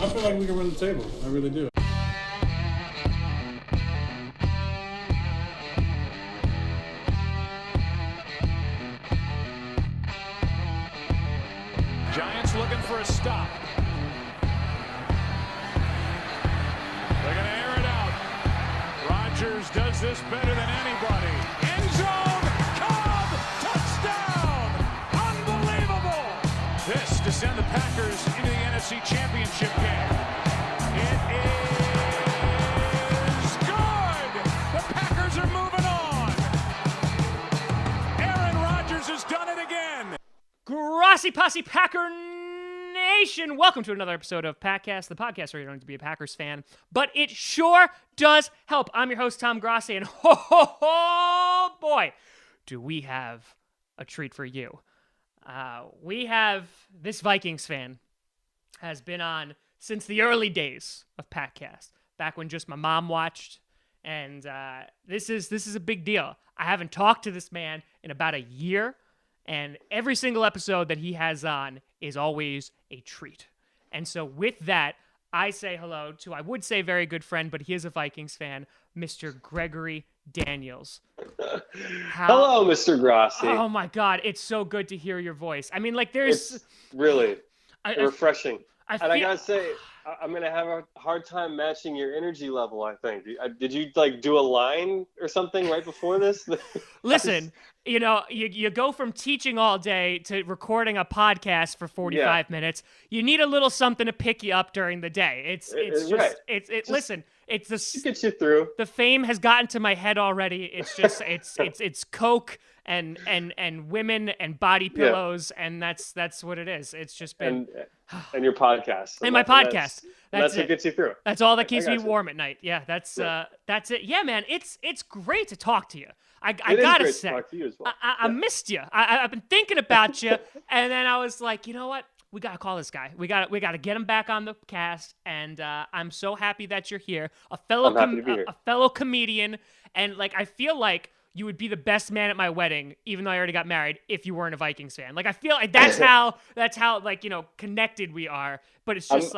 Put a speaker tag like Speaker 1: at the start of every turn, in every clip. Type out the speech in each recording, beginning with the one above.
Speaker 1: I feel like we can run the table. I really do.
Speaker 2: Giants looking for a stop. They're going to air it out. Rodgers does this better than anybody. End zone, Cobb, touchdown! Unbelievable! This to send the Packers into the NFC Championship game. It is good! The Packers are moving on. Aaron Rodgers has done it again.
Speaker 3: Grassy Posse Packer Nation! Welcome to another episode of Packast, the podcast where you don't need to be a Packers fan, but it sure does help. I'm your host, Tom Grassi, and boy, do we have a treat for you. We have this Vikings fan has been on since the early days of Packast, back when just my mom watched, and this is a big deal. I haven't talked to this man in about a year, and every single episode that he has on is always a treat. And so with that, I say hello to, I would say very good friend, but he is a Vikings fan, Mr. Gregory Daniels.
Speaker 4: Hello, Mr. Grassi.
Speaker 3: Oh my God, it's so good to hear your voice. I mean, like there's...
Speaker 4: It's really refreshing.
Speaker 3: I
Speaker 4: gotta say, I'm going to have a hard time matching your energy level, I think. Did you do a line or something right before this?
Speaker 3: Listen, you go from teaching all day to recording a podcast for 45 minutes. You need a little something to pick you up during the day. Listen, it's the
Speaker 4: gets you through.
Speaker 3: The fame has gotten to my head already. It's just it's Coke and women and body pillows, and that's what it is. It's just been
Speaker 4: and your podcast.
Speaker 3: And my podcast.
Speaker 4: That's what gets you through.
Speaker 3: That's all that keeps me warm at night. Yeah, that's it. Yeah, man, it's great to talk to you. I gotta say,
Speaker 4: to talk to you as well.
Speaker 3: I missed you. I've been thinking about you, and then I was like, you know what? We gotta call this guy. We gotta get him back on the cast, and I'm so happy that you're here, a fellow comedian, and like I feel like you would be the best man at my wedding, even though I already got married, if you weren't a Vikings fan. Like I feel like that's how like connected we are. But it's just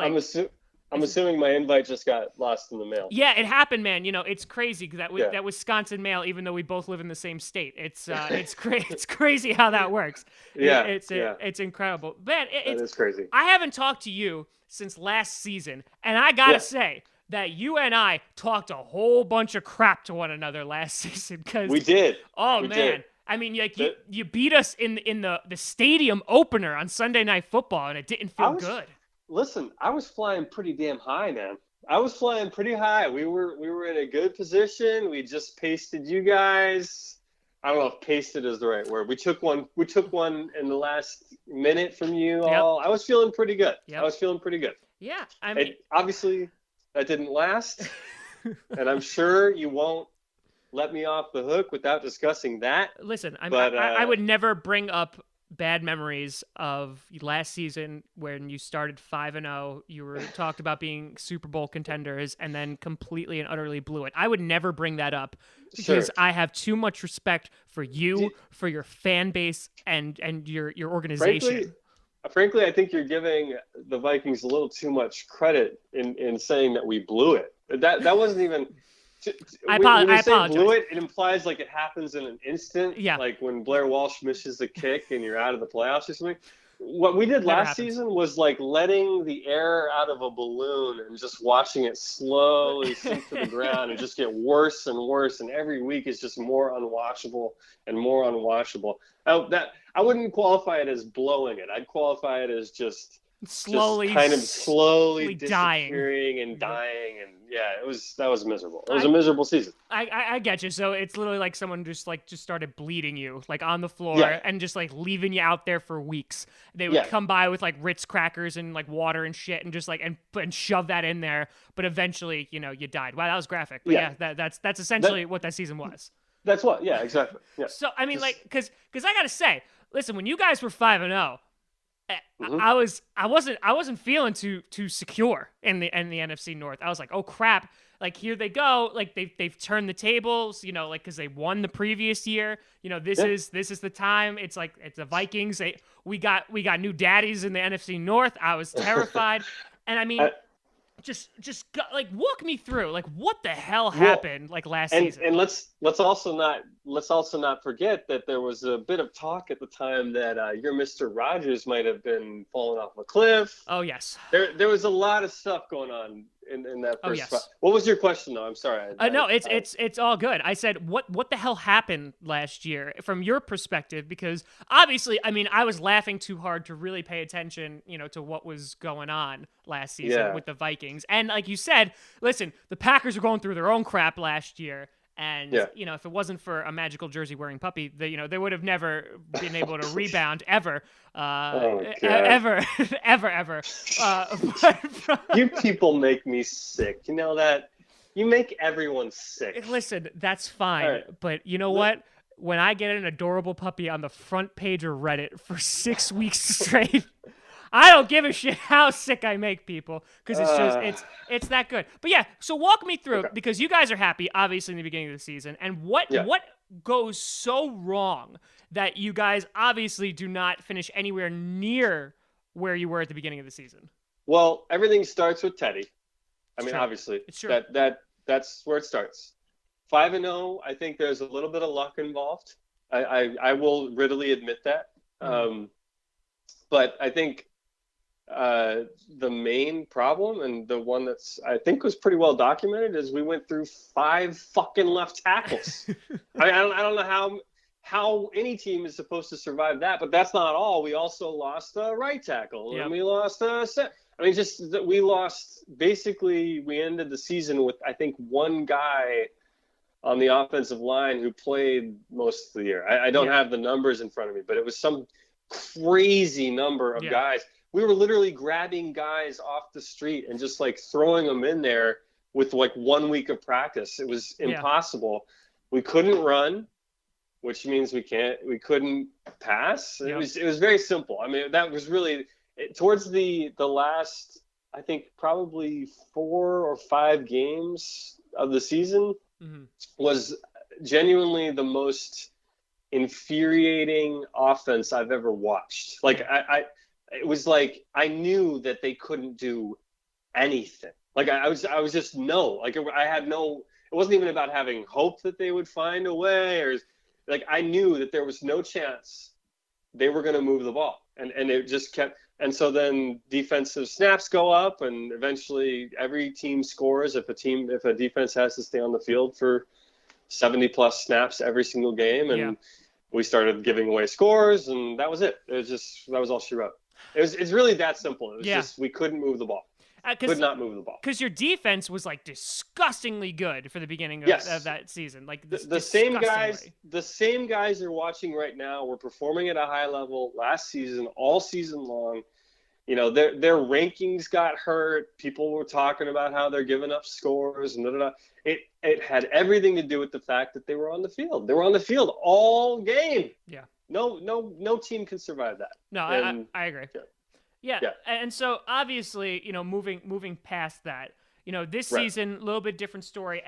Speaker 4: I'm assuming my invite just got lost in the mail.
Speaker 3: Yeah, it happened, man. It's crazy that Wisconsin mail, even though we both live in the same state. It's crazy how that works.
Speaker 4: Yeah,
Speaker 3: it's incredible, man.
Speaker 4: It is crazy.
Speaker 3: I haven't talked to you since last season, and I gotta say that you and I talked a whole bunch of crap to one another last season. Cause
Speaker 4: we did.
Speaker 3: Oh
Speaker 4: we
Speaker 3: man.
Speaker 4: Did.
Speaker 3: I mean, like you beat us in the stadium opener on Sunday Night Football, and it didn't feel good.
Speaker 4: Listen, I was flying pretty damn high, man. I was flying pretty high. We were in a good position. We just pasted you guys. I don't know if pasted is the right word. We took one in the last minute from you all. I was feeling pretty good.
Speaker 3: Yeah, I mean,
Speaker 4: obviously that didn't last, and I'm sure you won't let me off the hook without discussing that.
Speaker 3: Listen, I would never bring up bad memories of last season when you started 5-0. You were talked about being Super Bowl contenders and then completely and utterly blew it. I would never bring that up because I have too much respect for you, for your fan base, and your organization.
Speaker 4: Frankly, I think you're giving the Vikings a little too much credit in saying that we blew it. That wasn't even.
Speaker 3: I apologize.
Speaker 4: Blew it, it implies like it happens in an instant.
Speaker 3: Yeah.
Speaker 4: Like when Blair Walsh misses a kick and you're out of the playoffs or something. What we did last season was like letting the air out of a balloon and just watching it slowly sink to the ground and just get worse and worse. And every week is just more unwatchable and more unwatchable. I wouldn't qualify it as blowing it. I'd qualify it as just slowly disappearing and dying, and that was miserable. It was a miserable season.
Speaker 3: I get you. So it's literally like someone just started bleeding you like on the floor and just like leaving you out there for weeks. They would come by with like Ritz crackers and like water and shit and just like and shove that in there, but eventually you died. Wow, that was graphic. But that's essentially what that season was.
Speaker 4: That's what. Yeah, exactly. Yeah.
Speaker 3: So I mean, because I gotta say, listen, when you guys were 5-0.
Speaker 4: Mm-hmm.
Speaker 3: I wasn't feeling too secure in the NFC North. I was like, oh crap, like here they go, like they've turned the tables, like because they won the previous year. This is the time. It's like it's the Vikings. We got new daddies in the NFC North. I was terrified, and I mean like walk me through like what the hell happened like last season.
Speaker 4: And let's also not forget that there was a bit of talk at the time that your Mr. Rodgers might have been falling off a cliff.
Speaker 3: Oh yes.
Speaker 4: There was a lot of stuff going on in that first.
Speaker 3: Oh yes.
Speaker 4: What was your question though? I'm sorry.
Speaker 3: No, it's all good. I said what the hell happened last year from your perspective, because obviously, I mean, I was laughing too hard to really pay attention, to what was going on last season with the Vikings. And like you said, listen, the Packers were going through their own crap last year. And, if it wasn't for a magical jersey wearing puppy, they would have never been able to rebound ever. Ever.
Speaker 4: You people make me sick. You know that? You make everyone sick.
Speaker 3: Listen, that's fine. Right. But you know what? When I get an adorable puppy on the front page of Reddit for 6 weeks straight, I don't give a shit how sick I make people, because it's that good. But yeah, so walk me through, because you guys are happy, obviously, in the beginning of the season. And what goes so wrong that you guys obviously do not finish anywhere near where you were at the beginning of the season?
Speaker 4: Well, everything starts with Teddy. I mean, obviously,
Speaker 3: it's true.
Speaker 4: That's where it starts. 5-0. I think there's a little bit of luck involved. I will readily admit that. But I think the main problem, and the one that's I think was pretty well documented, is we went through 5 fucking left tackles. I don't know how any team is supposed to survive that, but that's not all. We also lost a right tackle, and we lost we lost. Basically, we ended the season with I think one guy on the offensive line who played most of the year. I don't have the numbers in front of me, but it was some crazy number of guys. We were literally grabbing guys off the street and just like throwing them in there with like 1 week of practice. It was impossible. We couldn't run, which means we couldn't pass. It was very simple. I mean, that was really towards the last, I think probably 4 or 5 games of the season was genuinely the most infuriating offense I've ever watched. Like it was like I knew that they couldn't do anything. Like I was just I had no. It wasn't even about having hope that they would find a way, or like I knew that there was no chance they were going to move the ball, and it just kept. And so then defensive snaps go up, and eventually every team scores if a defense has to stay on the field for 70 plus snaps every single game, and we started giving away scores, and that was it. That was all she wrote. It's really that simple. It was just we couldn't move the ball. Could not move the ball. Because
Speaker 3: your defense was like disgustingly good for the beginning of that season. Like
Speaker 4: the same guys you're watching right now were performing at a high level last season, all season long. Their rankings got hurt. People were talking about how they're giving up scores and It had everything to do with the fact that they were on the field. They were on the field all game.
Speaker 3: Yeah.
Speaker 4: No team can survive that.
Speaker 3: No, I agree. Yeah. And so obviously, moving past that, this season, a little bit different story.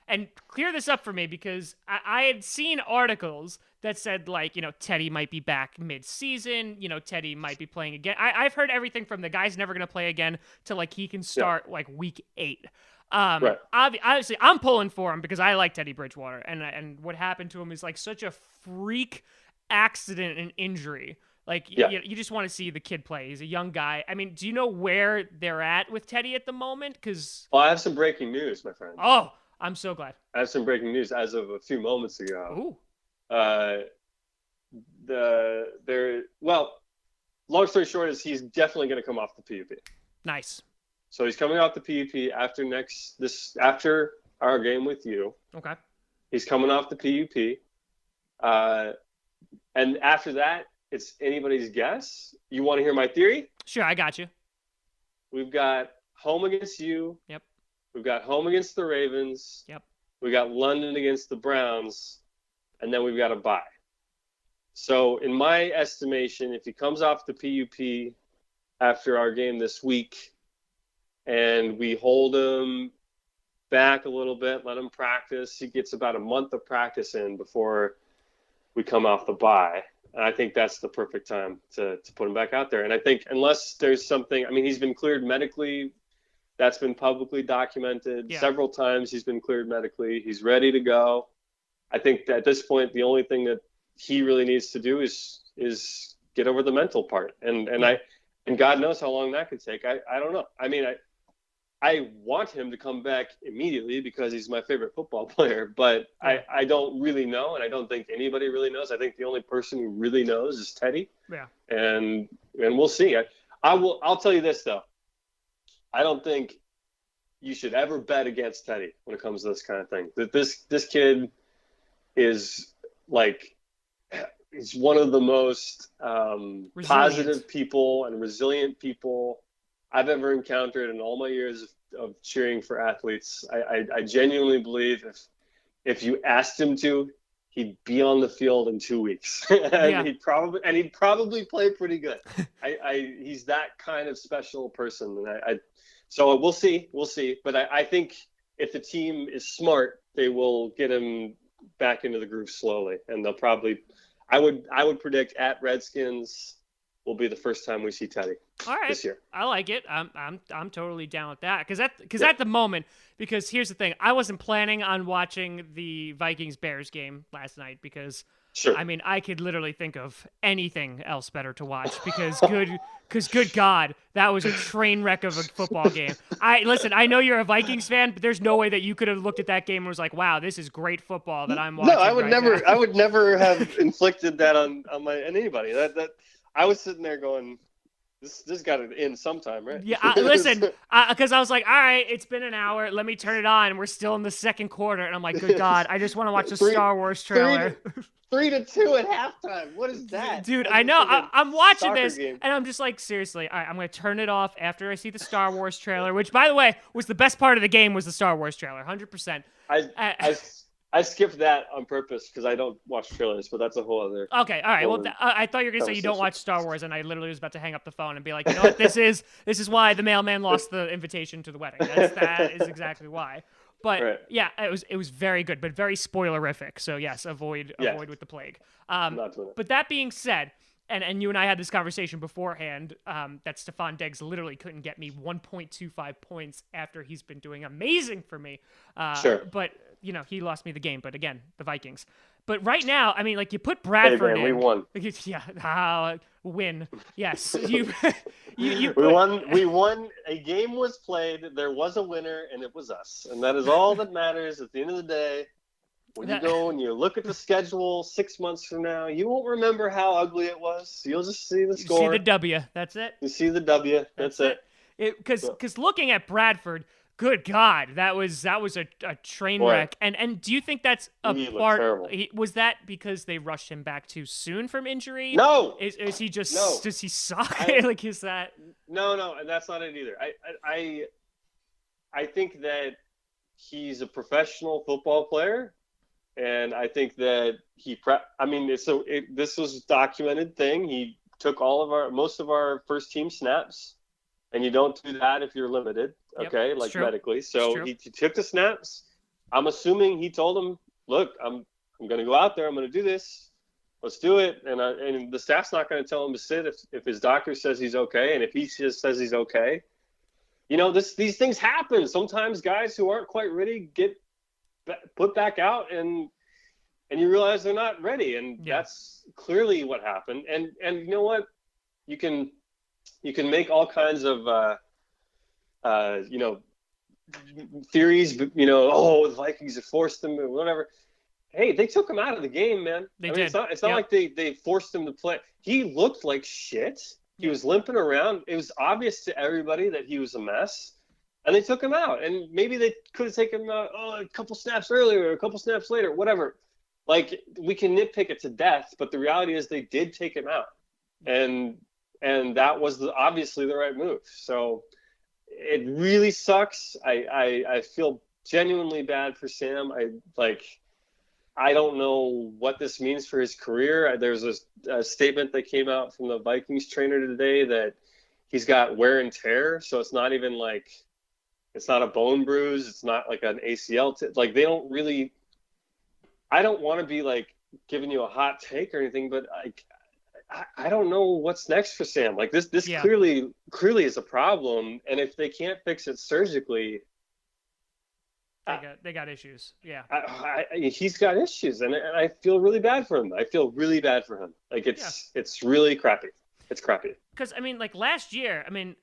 Speaker 3: And clear this up for me, because I had seen articles that said like, Teddy might be back mid-season, Teddy might be playing again. I've heard everything from the guy's never going to play again to like he can start like week 8. Obviously, I'm pulling for him because I like Teddy Bridgewater, and what happened to him is like such a freak accident and injury. Like you just want to see the kid play. He's a young guy. I mean, do you know where they're at with Teddy at the moment?
Speaker 4: I have some breaking news, my friend.
Speaker 3: Oh, I'm so glad.
Speaker 4: I have some breaking news as of a few moments ago.
Speaker 3: Ooh.
Speaker 4: Long story short is he's definitely going to come off the PUP.
Speaker 3: Nice.
Speaker 4: So he's coming off the PUP after our game with you.
Speaker 3: Okay.
Speaker 4: He's coming off the PUP. And after that, it's anybody's guess. You want to hear my theory?
Speaker 3: Sure, I got you.
Speaker 4: We've got home against you.
Speaker 3: Yep.
Speaker 4: We've got home against the Ravens.
Speaker 3: Yep.
Speaker 4: We got London against the Browns. And then we've got a bye. So in my estimation, if he comes off the PUP after our game this week and we hold him back a little bit, let him practice, he gets about a month of practice in before we come off the bye. And I think that's the perfect time to put him back out there. And I think unless there's something, I mean, he's been cleared medically That's been publicly documented several times. He's been cleared medically. He's ready to go. I think that at this point, the only thing that he really needs to do is get over the mental part. And God knows how long that could take. I don't know. I mean, I want him to come back immediately because he's my favorite football player, but I don't really know, and I don't think anybody really knows. I think the only person who really knows is Teddy.
Speaker 3: Yeah.
Speaker 4: And we'll see. I'll tell you this though. I don't think you should ever bet against Teddy when it comes to this kind of thing. That this kid is like, he's one of the most positive people and resilient people I've ever encountered in all my years of cheering for athletes. I genuinely believe if you asked him to, he'd be on the field in 2 weeks. and he'd probably play pretty good. He's that kind of special person. And so we'll see. But I think if the team is smart, they will get him back into the groove slowly. And they'll probably, I would predict at Redskins will be the first time we see Teddy this year.
Speaker 3: I like it. I'm totally down with that. Because at the moment, because here's the thing, I wasn't planning on watching the Vikings Bears game last night because I mean, I could literally think of anything else better to watch because good God, that was a train wreck of a football game. Listen, I know you're a Vikings fan, but there's no way that you could have looked at that game and was like, wow, this is great football that I'm watching.
Speaker 4: No, I would never have inflicted that on anybody. That I was sitting there going, this got to end sometime, right?
Speaker 3: Yeah, listen, because I was like, all right, it's been an hour. Let me turn it on. And we're still in the second quarter. And I'm like, good God, I just want to watch the Star Wars trailer.
Speaker 4: 3-2 at halftime. What is that?
Speaker 3: Dude, I know. I'm watching this, and I'm just like, seriously, all right, I'm going to turn it off after I see the Star Wars trailer, which, by the way, was the best part of the game was the Star Wars trailer, 100%.
Speaker 4: I skipped that on purpose because I don't watch trailers, but that's a whole other.
Speaker 3: Okay, all right. Well, I thought you were gonna say you don't watch Star Wars, and I literally was about to hang up the phone and be like, you know what, this is why the mailman lost the invitation to the wedding. That is exactly why. But yeah, it was very good, but very spoilerific. So yes, avoid with the plague. But that being said. And you and I had this conversation beforehand that Stefon Diggs literally couldn't get me 1.25 points after he's been doing amazing for me. But, you know, he lost me the game. But, again, the Vikings. But right now, I mean, like, you put Bradford in.
Speaker 4: We won.
Speaker 3: Yeah, win. Yes.
Speaker 4: We won. We won. A game was played. There was a winner, and it was us. And that is all that matters at the end of the day. When you go and you look at the schedule 6 months from now, you won't remember how ugly it was. You'll just see the score.
Speaker 3: You see the W. That's it.
Speaker 4: You see the W. That's it.
Speaker 3: Because looking at Bradford, good God, that was a train wreck. And do you think that's a part? Was that because they rushed him back too soon from injury?
Speaker 4: No.
Speaker 3: Is he just?
Speaker 4: No.
Speaker 3: Does he suck? Like is that?
Speaker 4: No, that's not it either. I think that he's a professional football player. And I think that this was a documented thing. He took most of our first team snaps, and you don't do that if you're limited, okay, medically. So he took the snaps. I'm assuming he told him, look, I'm going to go out there. I'm going to do this. Let's do it. And the staff's not going to tell him to sit if his doctor says he's okay. And if he just says he's okay, you know, these things happen. Sometimes guys who aren't quite ready get put back out and you realize they're not ready, and that's clearly what happened. And you know what, you can make all kinds of theories, but the Vikings have forced them or whatever. Hey, they took him out of the game, man.
Speaker 3: They did.
Speaker 4: It's not like they forced him to play. He looked like shit. He was limping around. It was obvious to everybody that he was a mess. And they took him out, and maybe they could have taken him out a couple snaps earlier or a couple snaps later, whatever. Like, we can nitpick it to death, but the reality is they did take him out, and that was obviously the right move. So it really sucks. I feel genuinely bad for Sam. I don't know what this means for his career. There's a statement that came out from the Vikings trainer today that he's got wear and tear, so it's not even like. It's not a bone bruise. It's not like an ACL. They don't really – I don't want to be, like, giving you a hot take or anything, but I don't know what's next for Sam. Like this
Speaker 3: Yeah.
Speaker 4: clearly is a problem, and if they can't fix it surgically,
Speaker 3: they got issues. Yeah.
Speaker 4: He's got issues, and I feel really bad for him. Like it's really crappy. It's crappy.
Speaker 3: Because I mean, like last year, I mean,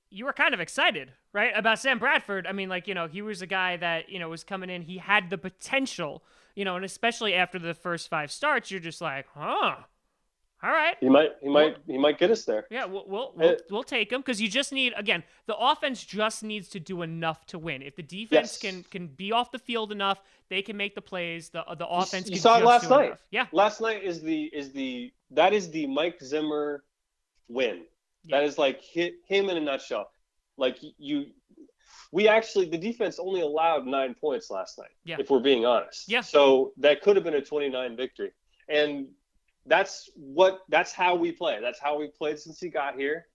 Speaker 3: you were kind of excited, right, about Sam Bradford. I mean, like, you know, he was a guy that, you know, was coming in. He had the potential, you know, and especially after the first 5 starts, you're just like, huh, all right.
Speaker 4: He might get us there.
Speaker 3: Yeah, we'll take him because you just need, again, the offense just needs to do enough to win. If the defense can be off the field enough, they can make the plays. The offense.
Speaker 4: You saw it last night.
Speaker 3: Enough. Yeah,
Speaker 4: last night is the Mike Zimmer win. Yeah. That is like him in a nutshell. Like the defense only allowed 9 points last night.
Speaker 3: Yeah.
Speaker 4: If we're being honest.
Speaker 3: Yeah.
Speaker 4: So that could have been a 29 victory, and that's how we play. That's how we played since he got here,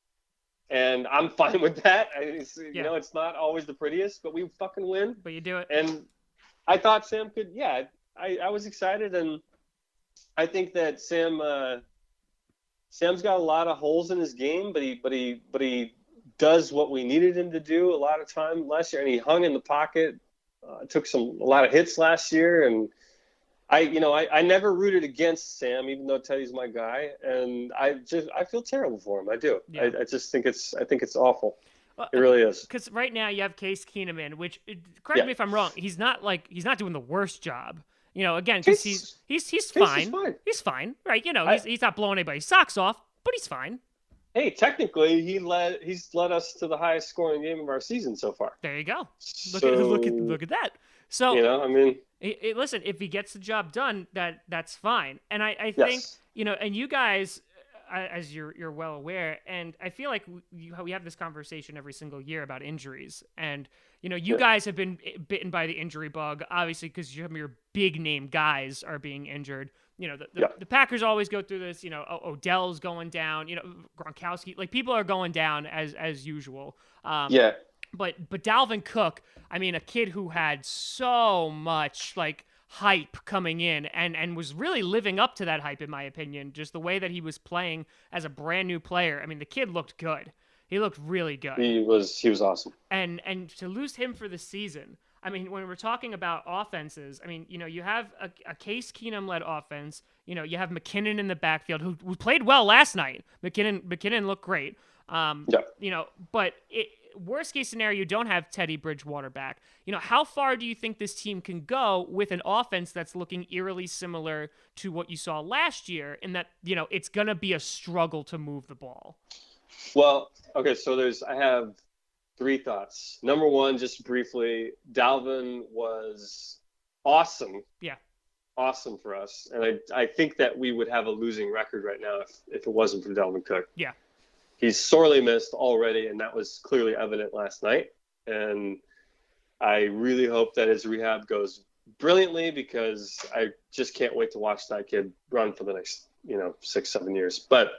Speaker 4: and I'm fine with that. You know, it's not always the prettiest, but we fucking win.
Speaker 3: But you do it.
Speaker 4: And I thought Sam could. Yeah, I was excited, and I think that Sam's got a lot of holes in his game, but he does what we needed him to do a lot of time last year, and he hung in the pocket, took a lot of hits last year, and I never rooted against Sam, even though Teddy's my guy, and I feel terrible for him. I do. Yeah. I just think it's awful. It really is.
Speaker 3: Because right now you have Case Keenum in, which, correct me if I'm wrong, he's not doing the worst job. You know, again, because he's fine. He's fine, right? You know, he's not blowing anybody's socks off, but he's fine.
Speaker 4: Hey, technically, he's led us to the highest scoring game of our season so far.
Speaker 3: There you go. Look at that. So,
Speaker 4: you know, I mean,
Speaker 3: listen, if he gets the job done, that's fine. And I think, you know, and you guys, as you're well aware, and I feel like we have this conversation every single year about injuries, and you know, you guys have been bitten by the injury bug, obviously, because some of your big name guys are being injured. You know, the Packers always go through this. You know, Odell's going down. You know, Gronkowski, like people are going down as usual. But Dalvin Cook, I mean, a kid who had so much like hype coming in and was really living up to that hype, in my opinion. Just the way that he was playing as a brand new player. I mean, the kid looked good. He looked really good.
Speaker 4: He was awesome.
Speaker 3: And to lose him for the season, I mean, when we're talking about offenses, I mean, you know, you have a Case Keenum-led offense. You know, you have McKinnon in the backfield who played well last night. McKinnon looked great. You know, but worst case scenario, you don't have Teddy Bridgewater back. You know, how far do you think this team can go with an offense that's looking eerily similar to what you saw last year, in that, you know, it's going to be a struggle to move the ball?
Speaker 4: Well, okay, so I have 3 thoughts. Number one, just briefly, Dalvin was awesome.
Speaker 3: Yeah.
Speaker 4: Awesome for us. And I think that we would have a losing record right now if it wasn't for Dalvin Cook.
Speaker 3: Yeah.
Speaker 4: He's sorely missed already, and that was clearly evident last night. And I really hope that his rehab goes brilliantly, because I just can't wait to watch that kid run for the next, 6-7 years. But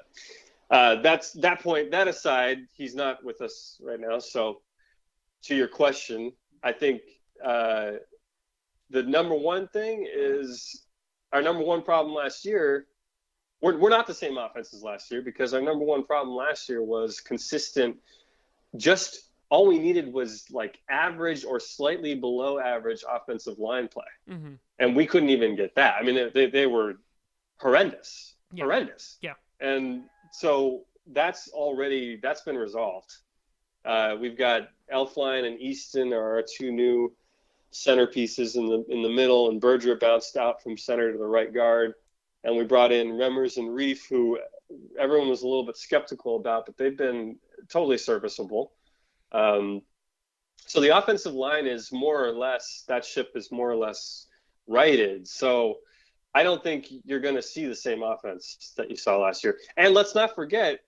Speaker 4: that's that point. That aside, he's not with us right now. So to your question, I think the number one thing is our number one problem last year. We're not the same offense as last year, because our number one problem last year was consistent. Just all we needed was like average or slightly below average offensive line play. Mm-hmm. And we couldn't even get that. I mean, they were horrendous.
Speaker 3: Yeah.
Speaker 4: Horrendous.
Speaker 3: Yeah.
Speaker 4: And so that's been resolved. We've got Elflein and Easton are our 2 new centerpieces in the middle, and Berger bounced out from center to the right guard. And we brought in Remmers and Reef, who everyone was a little bit skeptical about, but they've been totally serviceable. So the offensive line is more or less, that ship is more or less righted. So I don't think you're going to see the same offense that you saw last year. And let's not forget,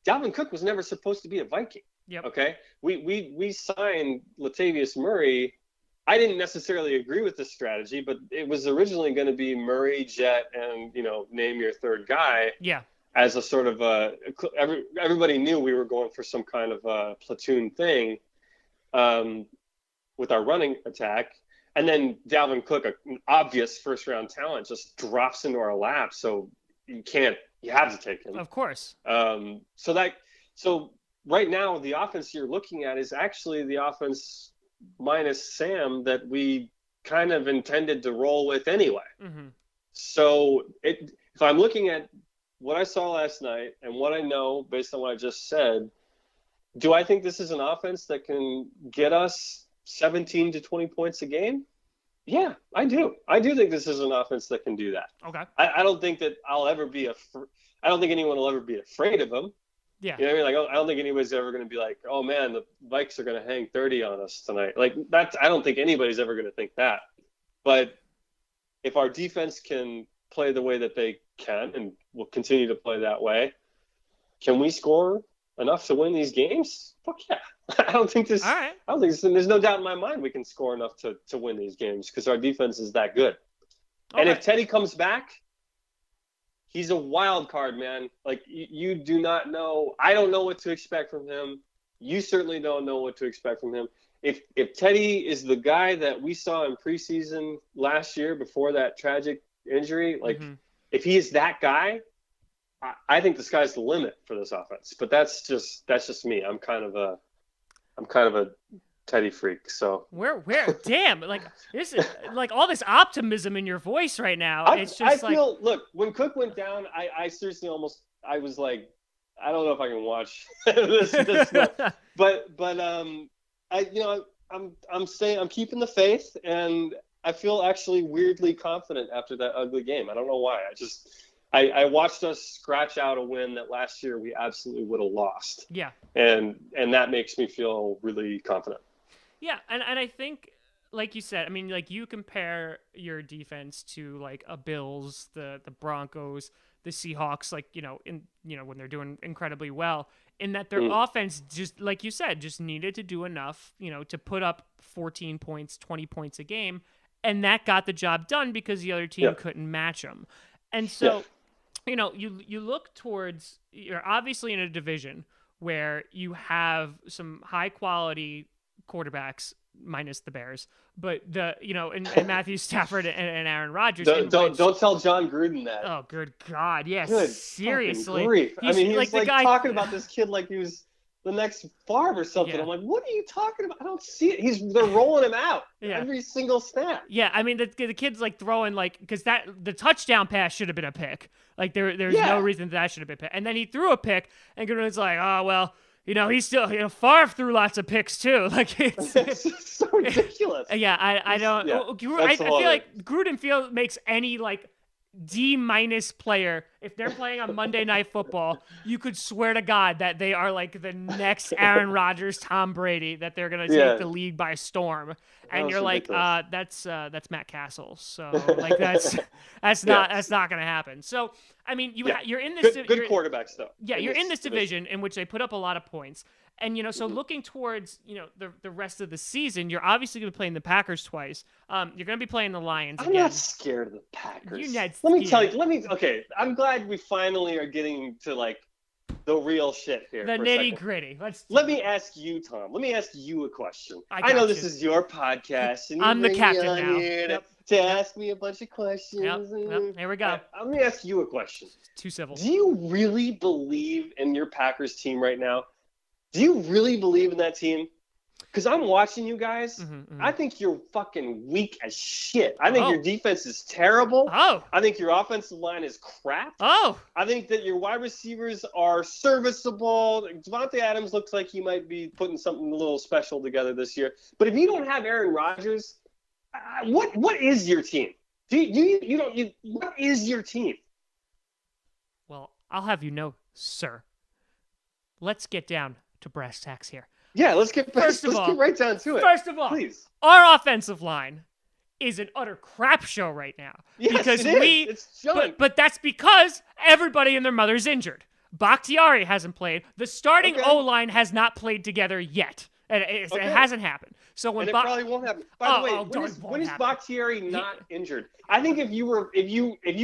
Speaker 4: Dalvin Cook was never supposed to be a Viking.
Speaker 3: Yep.
Speaker 4: Okay. We signed Latavius Murray. I didn't necessarily agree with this strategy, but it was originally going to be Murray, Jet, and, name your third guy.
Speaker 3: Yeah.
Speaker 4: As a sort of everybody knew we were going for some kind of a platoon thing with our running attack. And then Dalvin Cook, an obvious first-round talent, just drops into our lap. So he can't you have to take him.
Speaker 3: Of course.
Speaker 4: So right now, the offense you're looking at is actually the offense minus Sam that we kind of intended to roll with anyway.
Speaker 3: Mm-hmm.
Speaker 4: So if I'm looking at what I saw last night and what I know based on what I just said, do I think this is an offense that can get us 17 to 20 points a game? Yeah, I do. I do think this is an offense that can do that.
Speaker 3: Okay.
Speaker 4: I don't think that I don't think anyone will ever be afraid of him.
Speaker 3: Yeah.
Speaker 4: You know what I mean? Like, I don't think anybody's ever going to be like, oh man, the Vikes are going to hang 30 on us tonight. Like I don't think anybody's ever going to think that. But if our defense can play the way that they can and will continue to play that way, can we score enough to win these games? Fuck yeah. I don't think there's no doubt in my mind we can score enough to win these games because our defense is that good. Okay. And if Teddy comes back, he's a wild card, man. Like, you do not know. I don't know what to expect from him. You certainly don't know what to expect from him. If Teddy is the guy that we saw in preseason last year before that tragic injury, like, if he is that guy, I think the sky's the limit for this offense. But that's just me. I'm kind of a Teddy freak. So
Speaker 3: where damn, like this is like all this optimism in your voice right now. It's just
Speaker 4: I feel look, when Cook went down, I seriously I was like, I don't know if I can watch this but I'm keeping the faith, and I feel actually weirdly confident after that ugly game. I don't know why. I watched us scratch out a win that last year we absolutely would have lost.
Speaker 3: Yeah.
Speaker 4: And that makes me feel really confident.
Speaker 3: Yeah, and I think, like you said, I mean, like, you compare your defense to like a Bills, the Broncos, the Seahawks, like, when they're doing incredibly well, in that their offense, just like you said, just needed to do enough, to put up 14 points, 20 points a game, and that got the job done because the other team couldn't match them. And so, you look towards, you're obviously in a division where you have some high quality quarterbacks minus the Bears, but and Matthew Stafford and Aaron Rodgers.
Speaker 4: Don't tell John Gruden that.
Speaker 3: Oh, good God. Yes.
Speaker 4: Good
Speaker 3: seriously.
Speaker 4: Grief. He's like
Speaker 3: the guy
Speaker 4: talking about this kid like he was the next Favre or something.
Speaker 3: Yeah.
Speaker 4: I'm like, what are you talking about? I don't see it. They're rolling him out every single snap.
Speaker 3: Yeah, I mean, the kid's like throwing because the touchdown pass should have been a pick. Like there's no reason that should have been picked. And then he threw a pick, and Gruden's like, oh well. He's still, Favre threw lots of picks too. Like
Speaker 4: it's so ridiculous.
Speaker 3: Yeah, I don't. Yeah, I feel like Gruden makes any like D- player, if they're playing on Monday Night Football, you could swear to God that they are like the next Aaron Rodgers, Tom Brady, that they're gonna take the league by storm. And you're like, that's Matt Castle. So like that's not gonna happen. So I mean, you're in this
Speaker 4: good quarterbacks though.
Speaker 3: Yeah, you're in this division in which they put up a lot of points. And, so looking towards, the rest of the season, you're obviously going to be playing the Packers twice. You're going to be playing the Lions again.
Speaker 4: I'm not scared of the Packers.
Speaker 3: You're not
Speaker 4: Let me tell you. Okay, I'm glad we finally are getting to, like, the real shit here.
Speaker 3: The nitty-gritty.
Speaker 4: Let me ask you, Tom. Let me ask you a question. I know this is your podcast. And
Speaker 3: I'm the captain now.
Speaker 4: Here to ask me a bunch of questions.
Speaker 3: Yep. Here we go.
Speaker 4: Let me ask you a question.
Speaker 3: Too civil.
Speaker 4: Do you really believe in your Packers team right now? Do you really believe in that team? Because I'm watching you guys. I think you're fucking weak as shit. I think your defense is terrible.
Speaker 3: Oh.
Speaker 4: I think your offensive line is crap.
Speaker 3: Oh.
Speaker 4: I think that your wide receivers are serviceable. Devontae Adams looks like he might be putting something a little special together this year. But if you don't have Aaron Rodgers, what is your team? What is your team?
Speaker 3: Well, I'll have you know, sir. Let's get down to brass tacks here.
Speaker 4: Yeah, let's get right down to it.
Speaker 3: First of all,
Speaker 4: please.
Speaker 3: Our offensive line is an utter crap show right now.
Speaker 4: Yes,
Speaker 3: because
Speaker 4: it's
Speaker 3: but that's because everybody and their mother's injured. Bakhtiari hasn't played. The starting O-line has not played together yet. It hasn't happened. So when
Speaker 4: it probably won't happen. By the way, when is Bakhtiari not injured? I think if you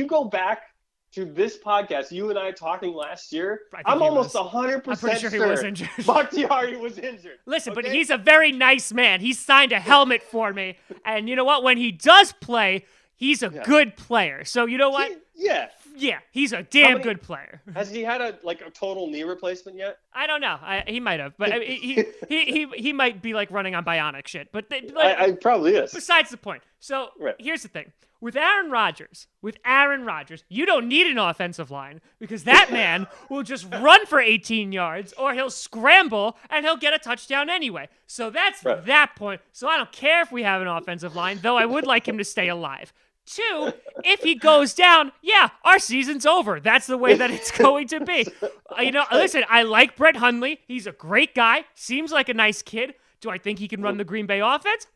Speaker 4: go back to this podcast, you and I talking last year, I'm almost 100% sure
Speaker 3: he was injured.
Speaker 4: Bakhtiari was injured.
Speaker 3: Listen, but he's a very nice man. He signed a helmet for me. And you know what? When he does play, he's a good player. So you know what? Yeah, he's a damn good player.
Speaker 4: Has he had a total knee replacement yet?
Speaker 3: I don't know. He might have, but he might be like running on bionic shit. But
Speaker 4: I probably is.
Speaker 3: Besides the point. So
Speaker 4: right.
Speaker 3: Here's the thing: with Aaron Rodgers, you don't need an offensive line because that man will just run for 18 yards, or he'll scramble and he'll get a touchdown anyway. So that's that point. So I don't care if we have an offensive line, though I would like him to stay alive. 2, if he goes down, our season's over. That's the way that it's going to be. Listen, I like Brett Hundley. He's a great guy. Seems like a nice kid. Do I think he can run the Green Bay offense?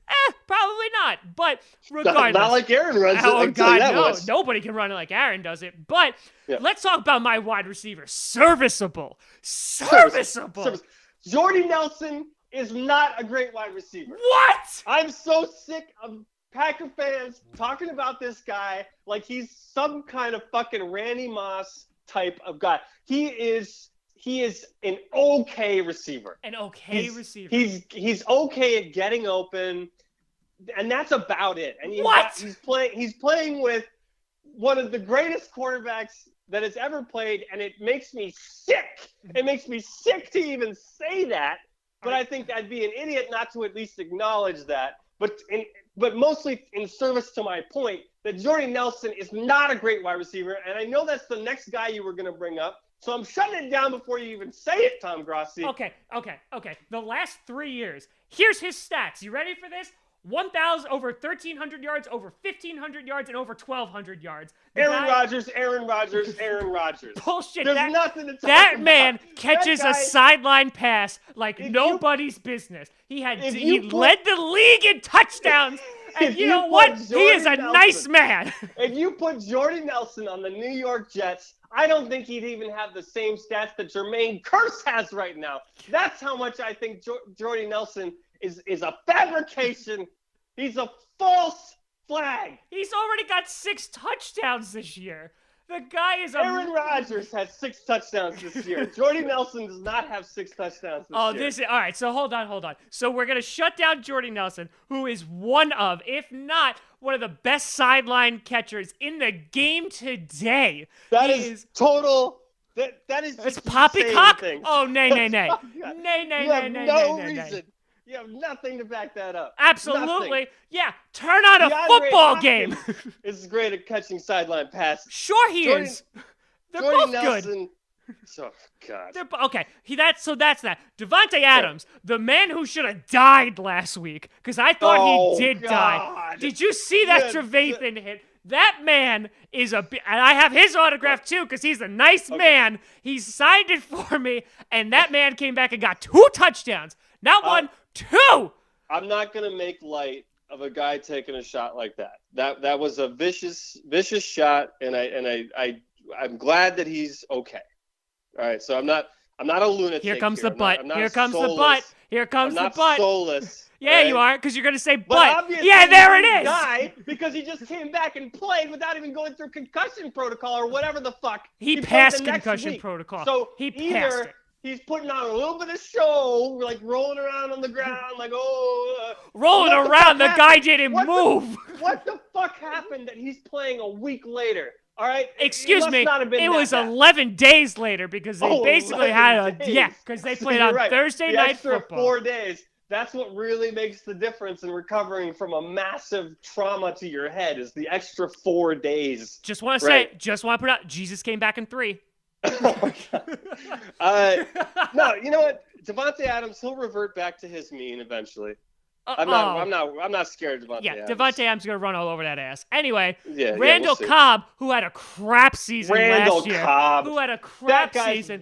Speaker 3: Probably not. But regardless.
Speaker 4: Not like Aaron runs it.
Speaker 3: Oh, God, no. Nobody can run it like Aaron does it. But let's talk about my wide receiver. Serviceable.
Speaker 4: Jordy Nelson is not a great wide receiver.
Speaker 3: What?
Speaker 4: I'm so sick of Packer fans talking about this guy like he's some kind of fucking Randy Moss type of guy. He is an okay receiver. He's okay at getting open, and that's about it. And he's playing with one of the greatest quarterbacks that has ever played, and it makes me sick. It makes me sick to even say that, but I think I'd be an idiot not to at least acknowledge that. But mostly in service to my point that Jordy Nelson is not a great wide receiver, and I know that's the next guy you were going to bring up, so I'm shutting it down before you even say it, Tom Grossi.
Speaker 3: Okay. The last 3 years, here's his stats. You ready for this? 1,000, over 1,300 yards, over 1,500 yards, and over 1,200 yards.
Speaker 4: Aaron Rodgers.
Speaker 3: Bullshit.
Speaker 4: There's nothing to talk
Speaker 3: that
Speaker 4: about.
Speaker 3: Man catches a sideline pass like nobody's business. He led the league in touchdowns. And you know what? He is a nice man.
Speaker 4: If you put Jordy Nelson on the New York Jets, I don't think he'd even have the same stats that Jermaine Kearse has right now. That's how much I think Jordy Nelson is a fabrication. He's a false flag.
Speaker 3: He's already got 6 touchdowns this year. The guy is
Speaker 4: Aaron Rodgers has 6 touchdowns this year. Jordy Nelson does not have 6 touchdowns this year.
Speaker 3: All right, so hold on. So we're going to shut down Jordy Nelson, who is one of, if not one of the best sideline catchers in the game today.
Speaker 4: That is total. That is just
Speaker 3: it's poppycock?
Speaker 4: Thing.
Speaker 3: Oh, nay. Nay.
Speaker 4: You have no reason. You have nothing to back that up.
Speaker 3: Absolutely.
Speaker 4: Nothing.
Speaker 3: Yeah, turn on a football game.
Speaker 4: Is great at catching sideline passes.
Speaker 3: Sure he is. They're both
Speaker 4: Nelson,
Speaker 3: good.
Speaker 4: Oh, God.
Speaker 3: Okay, that's that. Devontae Adams, the man who should have died last week, because I thought he did die. Did you see that Trevathan hit? That man is and I have his autograph too, because he's a nice man. He signed it for me, and that man came back and got 2 touchdowns. Not 1, 2.
Speaker 4: I'm not gonna make light of a guy taking a shot like that. That was a vicious shot, and I'm glad that he's okay. All right, so I'm not a lunatic.
Speaker 3: Here comes the butt.
Speaker 4: Here comes the butt. Soulless.
Speaker 3: Yeah, right? You are, because you're going to say
Speaker 4: but
Speaker 3: butt.
Speaker 4: Obviously
Speaker 3: yeah, there it is.
Speaker 4: Die because he just came back and played without even going through concussion protocol or whatever the fuck.
Speaker 3: He passed concussion protocol.
Speaker 4: So
Speaker 3: he passed it.
Speaker 4: He's putting on a little bit of show, like rolling around on the ground, like,
Speaker 3: rolling around, the guy didn't move.
Speaker 4: What the fuck happened that he's playing a week later? All right?
Speaker 3: Excuse me, it was 11 days later because they basically had because they played on Thursday night football.
Speaker 4: 4 days. That's what really makes the difference in recovering from a massive trauma to your head is the extra 4 days.
Speaker 3: Just want to say, just want to put out, Jesus came back in 3.
Speaker 4: Oh my God. No, you know what? Devontae Adams, he'll revert back to his mean eventually. I'm not scared of Devontae Adams.
Speaker 3: Devontae Adams is gonna run all over that ass. Anyway,
Speaker 4: Randall
Speaker 3: Cobb, who had a crap season last year,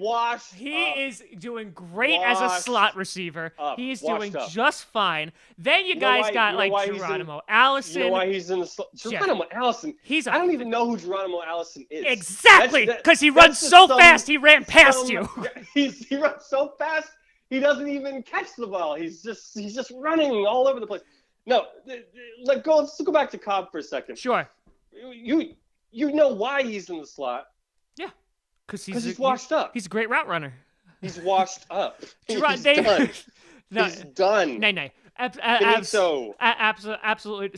Speaker 4: washed
Speaker 3: he is doing great as a slot receiver. He's doing just fine. Then you guys got like Geronimo Allison.
Speaker 4: You know why he's in the slot? Geronimo Allison. I don't even know who Geronimo Allison is.
Speaker 3: Exactly, because he runs so fast. He ran past you.
Speaker 4: He runs so fast. He doesn't even catch the ball. He's just running all over the place. No, let's go back to Cobb for a second.
Speaker 3: Sure.
Speaker 4: You know why he's in the slot?
Speaker 3: Yeah, because
Speaker 4: he's washed up.
Speaker 3: He's a great route runner.
Speaker 4: He's washed up. He's
Speaker 3: done.
Speaker 4: He's done.
Speaker 3: Absolutely.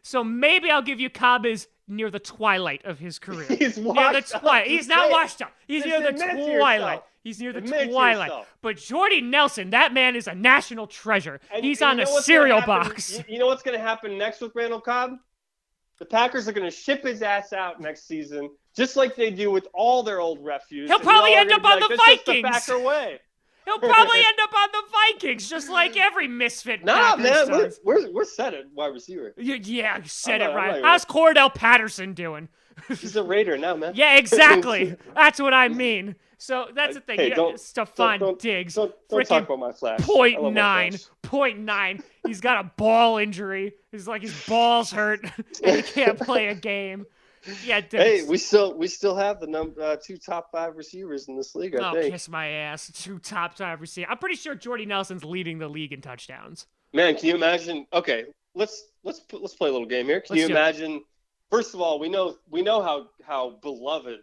Speaker 3: So maybe I'll give you Cobb as near the twilight of his career.
Speaker 4: He's
Speaker 3: near the
Speaker 4: washed up.
Speaker 3: twilight. He's not washed up. He's
Speaker 4: Just
Speaker 3: near the
Speaker 4: admit it to
Speaker 3: twilight.
Speaker 4: yourself.
Speaker 3: He's near the
Speaker 4: Admit it to
Speaker 3: twilight.
Speaker 4: yourself.
Speaker 3: But Jordy Nelson, that man is a national treasure. He's
Speaker 4: And
Speaker 3: on
Speaker 4: you
Speaker 3: a
Speaker 4: know what's
Speaker 3: cereal
Speaker 4: gonna happen?
Speaker 3: box.
Speaker 4: You know what's going to happen next with Randall Cobb? The Packers are going to ship his ass out next season, just like they do with all their old refuse.
Speaker 3: He'll probably end up on the
Speaker 4: This is the
Speaker 3: Vikings.
Speaker 4: Packer way.
Speaker 3: He'll probably end up on the Vikings, just like every misfit.
Speaker 4: Nah,
Speaker 3: Packers
Speaker 4: man,
Speaker 3: does.
Speaker 4: we're set at wide receiver.
Speaker 3: Yeah, you said it
Speaker 4: I'm
Speaker 3: right.
Speaker 4: not
Speaker 3: How's Cordell Patterson doing?
Speaker 4: He's a Raider now, man.
Speaker 3: Yeah, exactly. That's what I mean. So that's the thing.
Speaker 4: Hey,
Speaker 3: Stefon Diggs,
Speaker 4: Don't
Speaker 3: freaking
Speaker 4: talk about my flash. I love my flash.
Speaker 3: 0.9. He's got a ball injury. He's like his balls hurt, and he can't play a game. Yeah,
Speaker 4: Hey, we still have the 2 top 5 receivers in this league. I think.
Speaker 3: Kiss my ass. 2 top 5 receivers. I'm pretty sure Jordy Nelson's leading the league in touchdowns.
Speaker 4: Man, can you imagine? Okay, let's play a little game here. Can you imagine? First of all, we know how beloved